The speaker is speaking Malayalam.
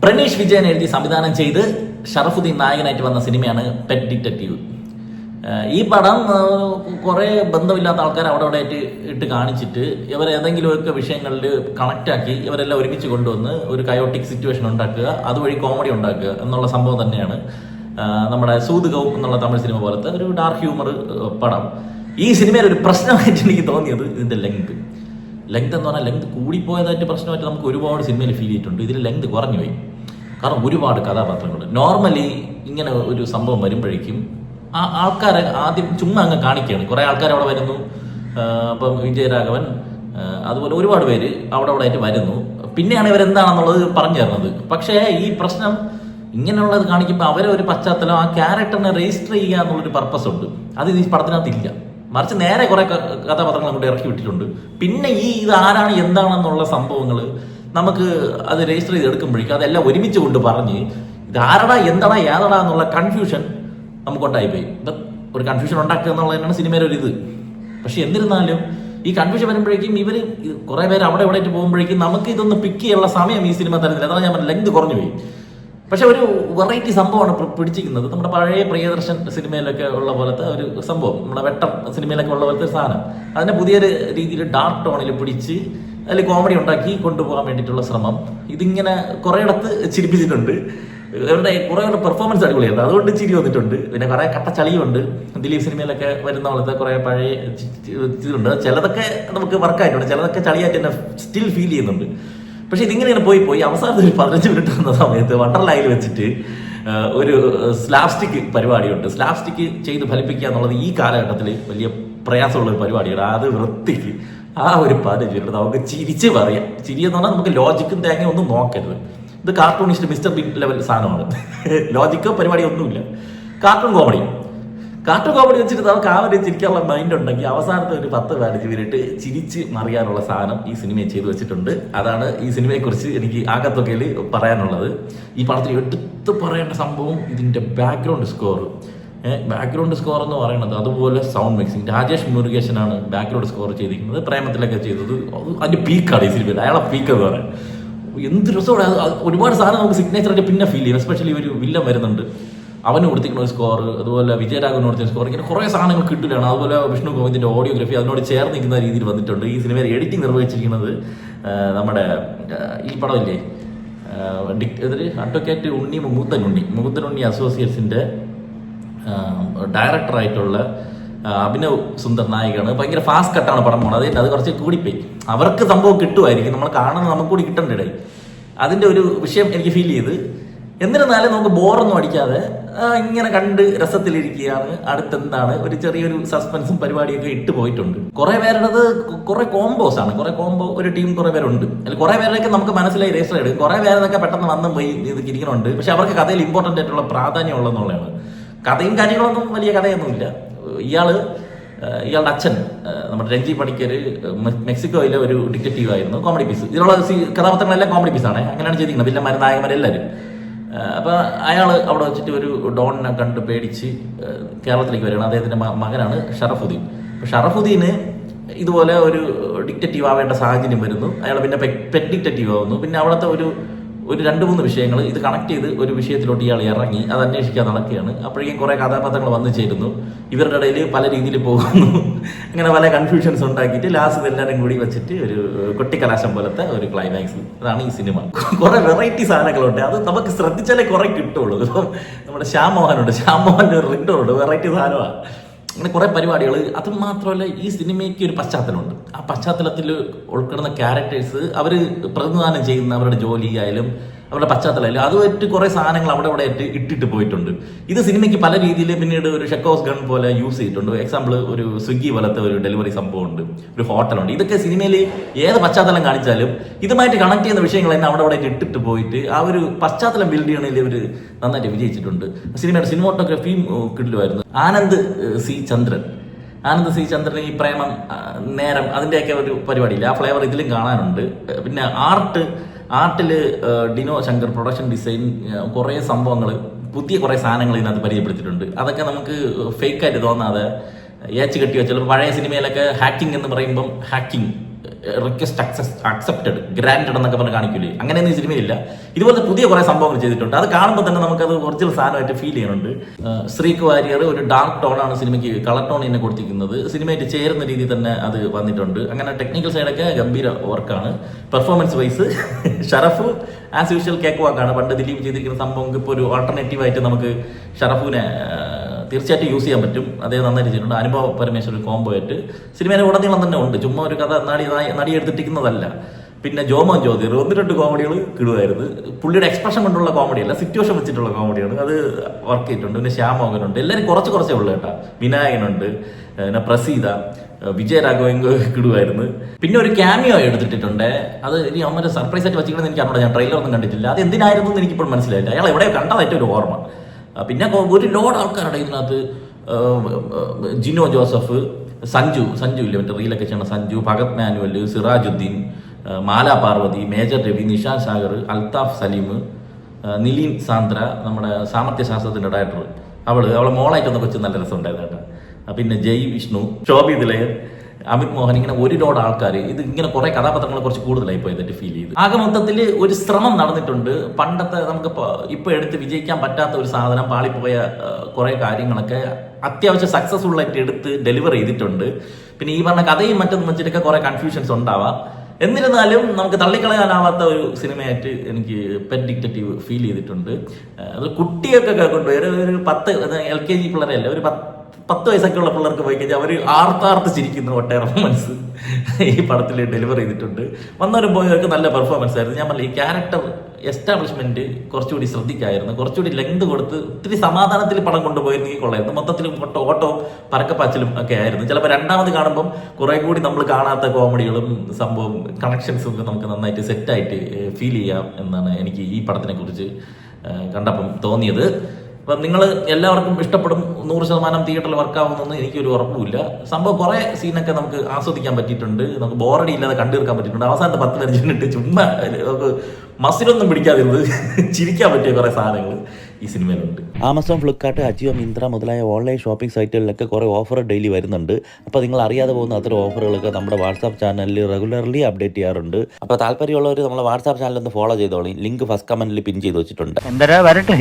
പ്രണീഷ് വിജയൻ എഴുതി സംവിധാനം ചെയ്ത് ഷറഫുദ്ദീൻ നായകനായിട്ട് വന്ന സിനിമയാണ് പെറ്റ് ഡിറ്റക്റ്റീവ്. ഈ പടം കുറേ ബന്ധമില്ലാത്ത ആൾക്കാർ അവിടെ അവിടെ ആയിട്ട് ഇട്ട് കാണിച്ചിട്ട് ഇവരേതെങ്കിലുമൊക്കെ വിഷയങ്ങളിൽ കണക്റ്റാക്കി ഇവരെല്ലാം ഒരുമിച്ച് കൊണ്ടുവന്ന് ഒരു കയോട്ടിക് സിറ്റുവേഷൻ ഉണ്ടാക്കുക, അതുവഴി കോമഡി ഉണ്ടാക്കുക എന്നുള്ള സംഭവം തന്നെയാണ് നമ്മുടെ സൂതുകവും എന്നുള്ള തമിഴ് സിനിമ പോലത്തെ ഒരു ഡാർക്ക് ഹ്യൂമർ പടം. ഈ സിനിമയിൽ ഒരു പ്രശ്നമായിട്ട് എനിക്ക് തോന്നിയത് ഇതിൻ്റെ ലെങ്ത് എന്ന് പറഞ്ഞാൽ ലെങ്ത് കൂടിപ്പോയതായിട്ട് പ്രശ്നമായിട്ട് നമുക്ക് ഒരുപാട് സിനിമയിൽ ഫീൽ ചെയ്തിട്ടുണ്ട്. ഇതിൽ ലെങ്ത് കുറഞ്ഞു പോയി. കാരണം ഒരുപാട് കഥാപാത്രങ്ങൾ നോർമലി ഇങ്ങനെ ഒരു സംഭവം വരുമ്പോഴേക്കും ആൾക്കാരെ ആദ്യം ചുമ്മാ അങ്ങ് കാണിക്കുകയാണ്. കുറേ ആൾക്കാർ അവിടെ വരുന്നു, ഇപ്പം വിജയരാഘവൻ അതുപോലെ ഒരുപാട് പേര് അവിടെ ആയിട്ട് വരുന്നു. പിന്നെയാണ് ഇവരെന്താണെന്നുള്ളത് പറഞ്ഞു തരുന്നത്. പക്ഷേ ഈ പ്രശ്നം ഇങ്ങനെയുള്ളത് കാണിക്കുമ്പോൾ അവരെ ഒരു പശ്ചാത്തലം ആ ക്യാരക്ടറിനെ രജിസ്റ്റർ ചെയ്യുക എന്നുള്ളൊരു പർപ്പസ് ഉണ്ട്. അത് ഈ പടത്തിനകത്ത് ഇല്ല. മറിച്ച് നേരെ കുറെ കഥാപാത്രങ്ങൾ അങ്ങോട്ട് ഇറക്കി വിട്ടിട്ടുണ്ട്. പിന്നെ ഇത് ആരാണ് എന്താണെന്നുള്ള സംഭവങ്ങൾ നമുക്ക് അത് രജിസ്റ്റർ ചെയ്ത് എടുക്കുമ്പോഴേക്കും അതെല്ലാം ഒരുമിച്ച് കൊണ്ട് പറഞ്ഞ് ഇതാരടാ എന്താടാ ഏതാടാ എന്നുള്ള കൺഫ്യൂഷൻ നമുക്കുണ്ടായിപ്പോയി. ഒരു കൺഫ്യൂഷൻ ഉണ്ടാക്കുക എന്നുള്ളത് തന്നെയാണ് സിനിമയുടെ ഒരു ഇത്. പക്ഷെ എന്നിരുന്നാലും ഈ കൺഫ്യൂഷൻ വരുമ്പോഴേക്കും ഇവർ കുറേ പേര് അവിടെ ഇവിടെ ആയിട്ട് പോകുമ്പോഴേക്കും നമുക്ക് ഇതൊന്ന് പിക്ക് ചെയ്യാനുള്ള സമയം ഈ സിനിമ തരുന്നില്ല. അതാണ് ഞാൻ ലെങ്ത് കുറഞ്ഞു പോയി. പക്ഷെ ഒരു വെറൈറ്റി സംഭവമാണ് പിടിച്ചിരിക്കുന്നത്. നമ്മുടെ പഴയ പ്രിയദർശൻ സിനിമയിലൊക്കെ ഉള്ള പോലത്തെ ഒരു സംഭവം, നമ്മുടെ വെട്ടം സിനിമയിലൊക്കെ ഉള്ള പോലത്തെ ഒരു സാധനം അതിനെ പുതിയൊരു രീതിയിൽ ഡാർക്ക് ടോണിൽ പിടിച്ച് അതിൽ കോമഡി ഉണ്ടാക്കി കൊണ്ടുപോകാൻ വേണ്ടിയിട്ടുള്ള ശ്രമം. ഇതിങ്ങനെ കുറേയിടത്ത് ചിരിപ്പിച്ചിട്ടുണ്ട്. ഇവരുടെ കുറേ പെർഫോമൻസ് അടിപൊളിയുണ്ട്, അതുകൊണ്ട് ചിരി വന്നിട്ടുണ്ട്. പിന്നെ കുറേ കട്ട ചളിയുണ്ട്. ദിലീപ് സിനിമയിലൊക്കെ വരുന്ന പോലത്തെ കുറേ പഴയ ഇതുണ്ട്. ചിലതൊക്കെ നമുക്ക് വർക്കായിട്ടുണ്ട്, ചിലതൊക്കെ ചളിയായിട്ട് തന്നെ സ്റ്റിൽ ഫീൽ ചെയ്യുന്നുണ്ട്. പക്ഷെ ഇതിങ്ങനെ പോയി അവസാനത്തിൽ ഒരു 15 മിനിറ്റ് വന്ന സമയത്ത് വണ്ടർലായിൽ വെച്ചിട്ട് ഒരു സ്ലാപ്സ്റ്റിക് പരിപാടിയുണ്ട്. സ്ലാപ്സ്റ്റിക് ചെയ്ത് ഫലിപ്പിക്കുക എന്നുള്ളത് ഈ കാലഘട്ടത്തിൽ വലിയ പ്രയാസമുള്ള ഒരു പരിപാടിയാണ്. അത് വൃത്തിക്ക് ആ ഒരു 15 മിനിറ്റ് നമുക്ക് ചിരിച്ച് പറയാം. ചിരി എന്ന് പറഞ്ഞാൽ നമുക്ക് ലോജിക്കും തേങ്ങയും ഒന്നും നോക്കരുത്. ഇത് കാർട്ടൂണിസ്റ്റ് മിസ്റ്റർ ബിൻ ലെവൽ സാധനമാണ്. ലോജിക്കോ പരിപാടി ഒന്നുമില്ല. കാർട്ടൂൺ കോമഡി വെച്ചിട്ട് നമുക്ക് ആ ഒരു ചിരിക്കാനുള്ള മൈൻഡ് ഉണ്ടെങ്കിൽ അവസാനത്തെ ഒരു 10-15 മിനിറ്റ് ചിരിച്ച് മറിയാനുള്ള സാധനം ഈ സിനിമയെ ചെയ്തു വെച്ചിട്ടുണ്ട്. അതാണ് ഈ സിനിമയെക്കുറിച്ച് എനിക്ക് ആകത്തൊക്കെയിൽ പറയാനുള്ളത്. ഈ പടത്തിൽ എടുത്ത് പറയേണ്ട സംഭവം ഇതിൻ്റെ ബാക്ക്ഗ്രൗണ്ട് സ്കോർ എന്ന് പറയുന്നത്, അതുപോലെ സൗണ്ട് മിക്സിങ്. രാജേഷ് മുരുകേശനാണ് ബാക്ക്ഗ്രൗണ്ട് സ്കോർ ചെയ്തിരിക്കുന്നത്. പ്രേമത്തിലൊക്കെ ചെയ്തത് അതിൻ്റെ പീക്കാണ് ഈ സിനിമയിൽ. അയാളെ പീക്ക് എന്ന് പറയാൻ എന്ത് രസമാണ്. ഒരുപാട് സാധനം നമുക്ക് സിഗ്നേച്ചറായിട്ട് പിന്നെ ഫീൽ ചെയ്യും. എസ്പെഷ്യലി ഒരു വില്ലൻ വരുന്നുണ്ട്, അവന് കൊടുത്തിരിക്കുന്ന ഒരു സ്കോർ, അതുപോലെ വിജയരാഘവന് കൊടുത്ത സ്കോർ, ഇങ്ങനെ കുറേ സാധനങ്ങൾ കിട്ടില്ലാണ്. അതുപോലെ വിഷ്ണു ഗോവിന്ദിൻ്റെ ഓഡിയോഗ്രാഫി അതിനോട് ചേർന്ന് നിൽക്കുന്ന രീതിയിൽ വന്നിട്ടുണ്ട്. ഈ സിനിമയിൽ എഡിറ്റിംഗ് നിർവഹിച്ചിരിക്കുന്നത് നമ്മുടെ ഈ പടമില്ലേ അഡ്വക്കേറ്റ് മുകുന്ദൻ അസോസിയേറ്റ്സിൻ്റെ ഡയറക്ടറായിട്ടുള്ള അഭിനവ് സുന്ദർ നായികയാണ്. ഭയങ്കര ഫാസ്റ്റ് കട്ടാണ് പടം പോകണം. അത് കുറച്ച് കൂടിപ്പോയി. അവർക്ക് സംഭവം കിട്ടുമായിരിക്കും, നമ്മൾ കാണുന്നത് നമുക്ക് കൂടി കിട്ടേണ്ടേ. അതിൻ്റെ ഒരു വിഷയം എനിക്ക് ഫീൽ ചെയ്ത്. എന്നിരുന്നാലും നമുക്ക് ബോറൊന്നും അടിക്കാതെ ഇങ്ങനെ കണ്ട് രസത്തിലിരിക്കുകയാണ്. അടുത്തെന്താണ് ഒരു ചെറിയൊരു സസ്പെൻസും പരിപാടിയൊക്കെ ഇട്ട് പോയിട്ടുണ്ട്. കുറെ പേരുടേത് കുറെ കോംബോസ് ആണ്. കുറെ കോംബോ ഒരു ടീം കുറെ പേരുണ്ട്. അതിൽ കുറെ പേരൊക്കെ നമുക്ക് മനസ്സിലായി രജിസ്റ്റർ ചെയ്ത്, കുറെ പേരൊക്കെ പെട്ടെന്ന് വന്നും പോയി ഇത് ഇരിക്കണുണ്ട്. പക്ഷെ അവർക്ക് കഥയിൽ ഇമ്പോർട്ടൻ്റ് ആയിട്ടുള്ള പ്രാധാന്യം ഉള്ളതെന്നുള്ളതാണ്. കഥയും കാര്യങ്ങളൊന്നും വലിയ കഥയൊന്നുമില്ല. ഇയാളുടെ അച്ഛൻ നമ്മുടെ രഞ്ജി പണിക്കർ മെക്സിക്കോയിലെ ഒരു ഡിറ്റക്റ്റീവ് ആയിരുന്നു. Comedy piece. ഇതിലുള്ള കഥാപാത്രങ്ങളെല്ലാം കോമഡി പീസാണ്. അങ്ങനെയാണ് ചെയ്തിരിക്കുന്നത്. വില്ലന്മാർ നായകന്മാരെല്ലാവരും. അപ്പോൾ അയാൾ അവിടെ വെച്ചിട്ട് ഒരു ഡോണിനെ കണ്ട് പേടിച്ച് കേരളത്തിലേക്ക് വരികയാണ്. അദ്ദേഹത്തിൻ്റെ മകനാണ് ഷറഫുദ്ദീൻ. അപ്പോൾ ഷറഫുദ്ദീന് ഇതുപോലെ ഒരു ഡിറ്റക്റ്റീവ് ആവേണ്ട സാഹചര്യം വരുന്നു. അയാൾ പിന്നെ പെറ്റ് ഡിറ്റക്റ്റീവ് ആവുന്നു. പിന്നെ അവിടുത്തെ ഒരു 2-3 വിഷയങ്ങൾ ഇത് കണക്ട് ചെയ്ത് ഒരു വിഷയത്തിലോട്ട് ഇയാൾ ഇറങ്ങി അത് അന്വേഷിക്കാൻ നടക്കുകയാണ്. അപ്പോഴേക്കും കുറേ കഥാപാത്രങ്ങൾ വന്നു ചേരുന്നു. ഇവരുടെ ഇടയിൽ പല രീതിയിൽ പോകുന്നു. അങ്ങനെ പല കൺഫ്യൂഷൻസ് ഉണ്ടാക്കിയിട്ട് ലാസ്റ്റ് എല്ലാവരും കൂടി വെച്ചിട്ട് ഒരു കൊട്ടിക്കലാശം പോലത്തെ ഒരു ക്ലൈമാക്സ്. അതാണ് ഈ സിനിമ. കുറേ വെറൈറ്റി സാധനങ്ങളുണ്ട്. അത് നമുക്ക് ശ്രദ്ധിച്ചാലേ കുറേ കിട്ടുള്ളൂ. ഇപ്പം നമ്മുടെ ശ്യാം മോഹൻ്റെ ഒരു റിട്ടോറുണ്ട്, വെറൈറ്റി സാധനമാണ്. അങ്ങനെ കുറേ പരിപാടികൾ. അത് മാത്രമല്ല ഈ സിനിമയ്ക്ക് ഒരു പശ്ചാത്തലമുണ്ട്. ആ പശ്ചാത്തലത്തിൽ ഉൾപ്പെടുന്ന ക്യാരക്ടേഴ്സ് അവർ പ്രതിനിധാനം ചെയ്യുന്ന അവരുടെ ജോലി ആയാലും അവരുടെ പശ്ചാത്തലമായാലും അതുമായിട്ട് കുറേ സാധനങ്ങൾ അവിടെ ആയിട്ട് ഇട്ടിട്ട് പോയിട്ടുണ്ട്. ഇത് സിനിമയ്ക്ക് പല രീതിയിൽ പിന്നീട് ഒരു ഷെക്കോസ് ഗൺ പോലെ യൂസ് ചെയ്തിട്ടുണ്ട്. എക്സാമ്പിൾ ഒരു സ്വിഗ്ഗി പോലത്തെ ഒരു ഡെലിവറി സംഭവമുണ്ട്, ഒരു ഹോട്ടലുണ്ട്. ഇതൊക്കെ സിനിമയിൽ ഏത് പശ്ചാത്തലം കാണിച്ചാലും ഇതുമായിട്ട് കണക്ട് ചെയ്യുന്ന വിഷയങ്ങൾ തന്നെ അവിടെ ഇട്ടിട്ട് പോയിട്ട് ആ ഒരു പശ്ചാത്തലം ബിൽഡ് ചെയ്യണതിൽ ഇവർ നന്നായിട്ട് വിജയിച്ചിട്ടുണ്ട്. സിനിമയുടെ സിനിമോട്ടോഗ്രാഫിയും കിട്ടിലുമായിരുന്നു. ആനന്ദ് സി ചന്ദ്രൻ ഈ പ്രേമം നേരം അതിൻ്റെയൊക്കെ ഒരു പരിപാടിയില്ല, ആ ഫ്ലേവർ ഇതിലും കാണാനുണ്ട്. പിന്നെ ആർട്ടിൽ ഡിനോ ശങ്കർ പ്രൊഡക്ഷൻ ഡിസൈൻ കുറേ സംഭവങ്ങൾ, പുതിയ കുറേ സാധനങ്ങൾ ഇതിനകത്ത് പരിചയപ്പെടുത്തിയിട്ടുണ്ട്. അതൊക്കെ നമുക്ക് ഫേക്കായിട്ട് തോന്നാതെ ഏച്ച് കെട്ടി വെച്ചാൽ പഴയ സിനിമയിലൊക്കെ ഹാക്കിംഗ് എന്ന് പറയുമ്പം ഹാക്കിംഗ് റിക്വസ്റ്റ് അക്സെപ്റ്റഡ് ഗ്രാൻഡഡ് എന്നൊക്കെ പറഞ്ഞ് കാണിക്കില്ലേ, അങ്ങനെയൊന്നും ഈ സിനിമയിലില്ല. ഇതുപോലത്തെ പുതിയ കുറേ സംഭവങ്ങൾ ചെയ്തിട്ടുണ്ട്. അത് കാണുമ്പോൾ തന്നെ നമുക്കത് ഒറിജിനൽ സാധനമായിട്ട് ഫീൽ ചെയ്യുന്നുണ്ട്. ശ്രീക്ക് വാര്യർ ഒരു ഡാർക്ക് ടോണാണ് സിനിമയ്ക്ക് കളർ ടോൺ തന്നെ കൊടുത്തിരിക്കുന്നത്. സിനിമയായിട്ട് ചേരുന്ന രീതിയിൽ തന്നെ അത് വന്നിട്ടുണ്ട്. അങ്ങനെ ടെക്നിക്കൽ സൈഡൊക്കെ ഗംഭീര വർക്കാണ്. Performance wise Sharaf as usual cake വാക്കാണ്. പണ്ട് ദിലീപ് ചെയ്തിരിക്കുന്ന സംഭവം ഇപ്പോൾ ഒരു ആൾട്ടർനേറ്റീവായിട്ട് നമുക്ക് ഷറഫിനെ തീർച്ചയായിട്ടും യൂസ് ചെയ്യാൻ പറ്റും. അദ്ദേഹം നന്നായിട്ട് ചെയ്തിട്ടുണ്ട്. അനുഭവ പരമേശ്വരൻ കോംബോ ആയിട്ട് സിനിമയിലെ ഉടനീളം തന്നെ ഉണ്ട്. ചുമ്മാ ഒരു കഥ നടി എടുത്തിട്ടിരിക്കുന്നതല്ല. പിന്നെ ജോമോൻ ജ്യോതിർ 1-2 കോമഡികൾ കിടുവായിരുന്നു. പുള്ളിയുടെ എക്സ്പ്രഷൻ കൊണ്ടുള്ള കോമഡിയല്ല, സിറ്റുവേഷൻ വെച്ചിട്ടുള്ള കോമഡിയാണ്. അത് വർക്ക് ചെയ്തിട്ടുണ്ട്. പിന്നെ ശ്യാമോഹനുണ്ട്. എല്ലാവരും കുറച്ചേ ഉള്ളൂ കേട്ടോ. വിനായകനുണ്ട്, പിന്നെ പ്രസീത, വിജയരാഘവൻ കിടുവായിരുന്നു. പിന്നെ ഒരു ക്യാമിയോ എടുത്തിട്ടുണ്ട്. അത് ഇനി അമ്മ സർപ്രൈസ് ആയിട്ട് വെച്ചിട്ടുണ്ടെന്ന് എനിക്ക് അറിഞ്ഞൂടാ. ഞാൻ ട്രെയിലർ ഒന്നും കണ്ടിട്ടില്ല. അത് എന്തിനായിരുന്നു എന്ന് എനിക്കിപ്പോൾ മനസ്സിലായില്ല. അയാൾ എവിടെ കണ്ടതായിട്ട് ഒരു ഓർമ്മ. പിന്നെ ഒരു ലോഡ് ആൾക്കാരുടെ ഇതിനകത്ത് ജിനോ ജോസഫ്, സഞ്ജു ഇല്ല മറ്റേ റീലൊക്കെ ചെയ്യണം, സഞ്ജു, ഭഗത് മാനുവൽ, സിറാജുദ്ദീൻ, മാല പാർവതി, മേജർ രവി, നിഷാൻ സാഗർ, അൽത്താഫ് സലീം, നിലീൻ സാന്ദ്ര, നമ്മുടെ സാമർത്ഥ്യശാസ്ത്രത്തിൻ്റെ ഡയറക്ടർ, അവളെ മോളായിട്ടൊന്ന് വെച്ച് നല്ല രസം ഉണ്ടായിരുന്നു കേട്ടോ. പിന്നെ ജയ് വിഷ്ണു, ശോഭി ദിലയർ, അമിത് മോഹൻ, ഇങ്ങനെ ഒരു ലോഡ് ആൾക്കാർ. ഇത് ഇങ്ങനെ കുറെ കഥാപാത്രങ്ങൾ കുറച്ച് കൂടുതലായി പോയതായിട്ട് ഫീൽ ചെയ്തു. ആകെ മൊത്തത്തിൽ ഒരു ശ്രമം നടന്നിട്ടുണ്ട്. പണ്ടത്തെ നമുക്ക് ഇപ്പൊ എടുത്ത് വിജയിക്കാൻ പറ്റാത്ത ഒരു സാധനം, പാളിപ്പോയ കുറെ കാര്യങ്ങളൊക്കെ അത്യാവശ്യം സക്സസ്ഫുൾ ആയിട്ട് എടുത്ത് ഡെലിവർ ചെയ്തിട്ടുണ്ട്. പിന്നെ ഈ പറഞ്ഞ കഥയും മറ്റൊന്നും വെച്ചിട്ടൊക്കെ കുറെ കൺഫ്യൂഷൻസ് ഉണ്ടാവാം. എന്നിരുന്നാലും നമുക്ക് തള്ളിക്കളയാനാവാത്ത ഒരു സിനിമയായിട്ട് എനിക്ക് പെറ്റ് ഡിറ്റക്റ്റീവ് ഫീൽ ചെയ്തിട്ടുണ്ട്. അത് കുട്ടികൾക്കൊക്കെ കൊണ്ടുപോയി ഒരു 10 LKG പിള്ളേരല്ല, ഒരു 10 വയസ്സൊക്കെ ഉള്ള പിള്ളേർക്ക് പോയി കഴിഞ്ഞാൽ അവർ ആർത്താർത്ത് ചിരിക്കുന്ന ഒട്ടേറെ പെർഫോമൻസ് ഈ പടത്തിൽ ഡെലിവർ ചെയ്തിട്ടുണ്ട്. വന്നവരും പോയവർക്ക് നല്ല പെർഫോമൻസ് ആയിരുന്നു. ഞാൻ പറഞ്ഞ ഈ ക്യാരക്ടർ എസ്റ്റാബ്ലിഷ്മെന്റ് കുറച്ചുകൂടി ശ്രദ്ധിക്കായിരുന്നു. കുറച്ചുകൂടി ലെങ്ത് കൊടുത്ത് ഒത്തിരി സമാധാനത്തിൽ പടം കൊണ്ടുപോയിരുന്നെങ്കിൽ കൊള്ളായിരുന്നു. മൊത്തത്തിൽ ഓട്ടോ പരക്കപ്പാച്ചിലും ഒക്കെ ആയിരുന്നു. ചിലപ്പോൾ രണ്ടാമത് കാണുമ്പം കുറെ കൂടി നമ്മൾ കാണാത്ത കോമഡികളും സംഭവം കണക്ഷൻസും ഒക്കെ നമുക്ക് നന്നായിട്ട് സെറ്റായിട്ട് ഫീൽ ചെയ്യാം എന്നാണ് എനിക്ക് ഈ പടത്തിനെ കുറിച്ച് കണ്ടപ്പം തോന്നിയത്. അപ്പം നിങ്ങൾ എല്ലാവർക്കും ഇഷ്ടപ്പെടും, 100% തിയേറ്ററിൽ വർക്കാവുന്നൊന്നും എനിക്കൊരു ഉറപ്പുമില്ല. സംഭവം കുറേ സീനൊക്കെ നമുക്ക് ആസ്വദിക്കാൻ പറ്റിയിട്ടുണ്ട്. നമുക്ക് ബോറടി ഇല്ലാതെ കണ്ടു തീർക്കാൻ പറ്റിയിട്ടുണ്ട്. അവസാനത്തെ 10-15 മിനിറ്റ് ചുമ്മാ നമുക്ക് മസിലൊന്നും പിടിക്കാതിരുന്നത് ചിരിക്കാൻ പറ്റിയ കുറേ സാധനങ്ങൾ ഈ സിനിമയിലുണ്ട്. ആമസോൺ, ഫ്ലിപ്കാർട്ട്, അജിയോ, മിന്ത്ര മുതലായ ഓൺലൈൻ ഷോപ്പിംഗ് സൈറ്റുകളിലൊക്കെ കുറേ ഓഫർ ഡെയിലി വരുന്നുണ്ട്. അപ്പോൾ നിങ്ങൾ അറിയാതെ പോകുന്ന അത്തരം ഓഫറുകളൊക്കെ നമ്മുടെ വാട്സാപ്പ് ചാനലിൽ റെഗുലർലി അപ്ഡേറ്റ് ചെയ്യാറുണ്ട്. അപ്പോൾ താല്പര്യമുള്ളവർ നമ്മളെ വാട്സാപ്പ് ചാനൽ ഒന്ന് ഫോളോ ചെയ്തോളി. ലിങ്ക് ഫസ്റ്റ് കമന്റിൽ പിൻ ചെയ്ത് വെച്ചിട്ടുണ്ട്. വരട്ടെ.